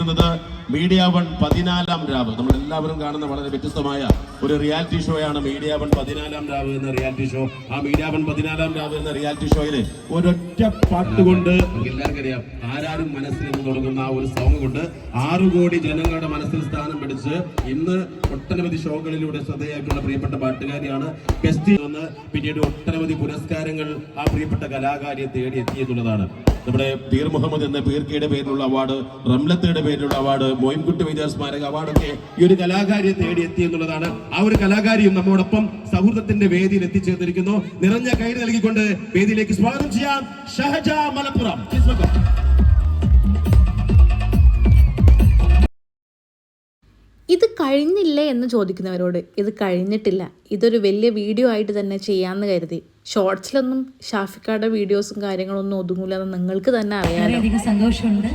എത്തുന്നത് media one 14-ാം രാവ്. നമ്മളെല്ലാവരും കാണുന്ന വളരെ വ്യത്യസ്തമായ ഒരു റിയാലിറ്റി ഷോയാണ് മീഡിയ വൺ 14-ാം രാവ് എന്ന റിയാലിറ്റി ഷോ. ആ മീഡിയ വൺ 14-ാം രാവ് എന്ന റിയാലിറ്റി ഷോയില് ഒരൊറ്റ പാട്ട് കൊണ്ട് എല്ലാവർക്കും അറിയാം, ആരാരും മനസ്സിൽ നിന്ന് തുടങ്ങുന്ന ആ ഒരു സോങ് കൊണ്ട് 6 കോടി ജനങ്ങളുടെ മനസ്സിൽ സ്ഥാനം പിടിച്ച് ഇന്ന് ഒട്ടനവധി ഷോകളിലൂടെ ശ്രദ്ധേയമായിട്ടുള്ള പ്രിയപ്പെട്ട പാട്ടുകാരിയാണ്. ബെസ്റ്റ് എന്ന് പിന്നീട് ഒട്ടനവധി പുരസ്കാരങ്ങൾ ആ പ്രിയപ്പെട്ട കലാകാരിയെ തേടി എത്തിയെന്നുള്ളതാണ്. നമ്മുടെ പീർ മുഹമ്മദ് എന്ന പീർക്കയുടെ പേരിലുള്ള അവാർഡ്, റംലത്തയുടെ പേരിലുള്ള അവാർഡ്, മോയിൻകുട്ടി വൈദ്യ സ്മാരക അവാർഡൊക്കെ ഈ ഒരു കലാകാരിയെ തേടി എത്തി എന്നുള്ളതാണ്. ആ ഒരു കലാകാരിയും നമ്മോടൊപ്പം സൗഹൃദത്തിന്റെ വേദിയിൽ എത്തിച്ചേർന്നിരിക്കുന്നു. നിറഞ്ഞ കൈ നൽകിക്കൊണ്ട് വേദിയിലേക്ക് സ്വാഗതം ചെയ്യാം ഷഹജ മലപ്പുറം. ഇത് കഴിഞ്ഞില്ലേ എന്ന് ചോദിക്കുന്നവരോട് ഇത് കഴിഞ്ഞിട്ടില്ല, ഇതൊരു വലിയ വീഡിയോ ആയിട്ട് തന്നെ ചെയ്യാമെന്ന് കരുതി. ഷോർട്സിലൊന്നും ഷാഫിക്കയുടെ വീഡിയോസും കാര്യങ്ങളൊന്നും ഒതുങ്ങൂലെന്ന് നിങ്ങൾക്ക് തന്നെ അറിയാം. വളരെയധികം സന്തോഷമുണ്ട്.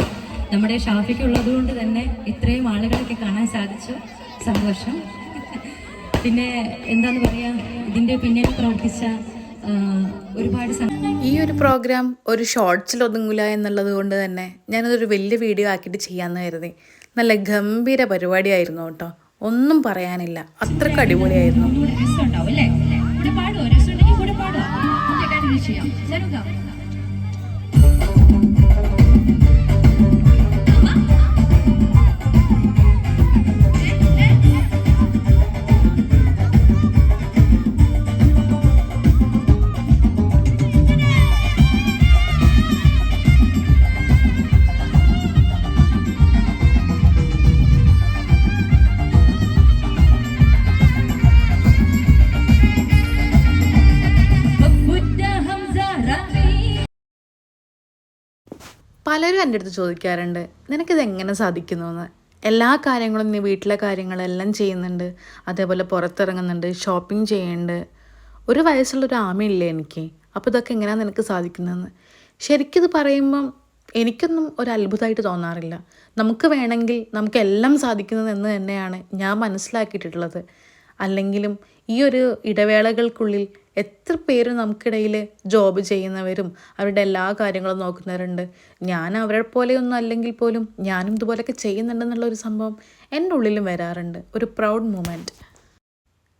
നമ്മുടെ ഷാഫിക്ക് ഉള്ളത് കൊണ്ട് തന്നെ ഇത്രയും ആളുകളൊക്കെ കാണാൻ സാധിച്ചു. സന്തോഷം. പിന്നെ എന്താന്ന് പറയാ, ഇതിന്റെ പിന്നിൽ പ്രവർത്തിച്ച ഒരുപാട് ഈ ഒരു പ്രോഗ്രാം ഒരു ഷോർട്സിൽ ഒതുങ്ങൂല എന്നുള്ളത് കൊണ്ട് തന്നെ ഞാനതൊരു വലിയ വീഡിയോ ആക്കിയിട്ട് ചെയ്യാമെന്ന് കരുതി. നല്ല ഗംഭീര പരിപാടിയായിരുന്നു കേട്ടോ, ഒന്നും പറയാനില്ല, അത്രക്ക് അടിപൊളിയായിരുന്നു. പലരും എൻ്റെ അടുത്ത് ചോദിക്കാറുണ്ട്, നിനക്കിത് എങ്ങനെ സാധിക്കുന്നു എന്ന്. എല്ലാ കാര്യങ്ങളും നീ വീട്ടിലെ കാര്യങ്ങളെല്ലാം ചെയ്യുന്നുണ്ട്, അതേപോലെ പുറത്തിറങ്ങുന്നുണ്ട്, ഷോപ്പിംഗ് ചെയ്യുന്നുണ്ട്. ഒരു വയസ്സുള്ളൊരു ആമയില്ലേ എനിക്ക്, അപ്പോൾ ഇതൊക്കെ എങ്ങനെയാണ് നിനക്ക് സാധിക്കുന്നതെന്ന്. ശരിക്കിത് പറയുമ്പം എനിക്കൊന്നും ഒരു അത്ഭുതമായിട്ട് തോന്നാറില്ല. നമുക്ക് വേണമെങ്കിൽ നമുക്കെല്ലാം സാധിക്കുന്നതെന്ന് തന്നെയാണ് ഞാൻ മനസ്സിലാക്കിയിട്ടുള്ളത്. അല്ലെങ്കിലും ഈ ഒരു ഇടവേളകൾക്കുള്ളിൽ എത്ര പേര് നമുക്കിടയിൽ ജോബ് ചെയ്യുന്നവരും അവരുടെ എല്ലാ കാര്യങ്ങളും നോക്കുന്നവരുണ്ട്. ഞാൻ അവരെ പോലെയൊന്നും അല്ലെങ്കിൽ പോലും ഞാനും ഇതുപോലെയൊക്കെ ചെയ്യുന്നുണ്ടെന്നുള്ളൊരു സംഭവം എൻ്റെ ഉള്ളിലും വരാറുണ്ട്. ഒരു പ്രൗഡ് മൂമെൻറ്റ്.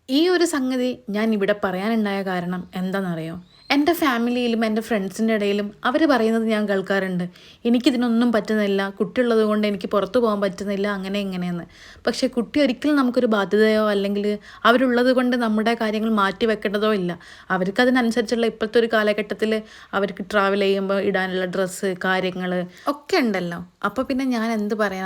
ഈ ഒരു സംഗതി ഞാൻ ഇവിടെ പറയാനുണ്ടായ കാരണം എന്താണെന്നറിയോ, എൻ്റെ ഫാമിലിയിലും എൻ്റെ ഫ്രണ്ട്സിൻ്റെ ഇടയിലും അവർ പറയുന്നത് ഞാൻ കേൾക്കാറുണ്ട്, എനിക്കിതിനൊന്നും പറ്റുന്നില്ല, കുട്ടിയുള്ളത് കൊണ്ട് എനിക്ക് പുറത്തു പോകാൻ പറ്റുന്നില്ല, അങ്ങനെ ഇങ്ങനെയെന്ന്. പക്ഷേ കുട്ടി ഒരിക്കലും നമുക്കൊരു ബാധ്യതയോ അല്ലെങ്കിൽ അവരുള്ളത് കൊണ്ട് നമ്മുടെ കാര്യങ്ങൾ മാറ്റി വെക്കേണ്ടതോ ഇല്ല. അവർക്കതിനനുസരിച്ചുള്ള ഇപ്പോഴത്തെ ഒരു കാലഘട്ടത്തിൽ അവർക്ക് ട്രാവൽ ചെയ്യുമ്പോൾ ഇടാനുള്ള ഡ്രസ്സ് കാര്യങ്ങൾ ഒക്കെ ഉണ്ടല്ലോ. അപ്പോൾ പിന്നെ ഞാൻ എന്ത് പറയാം.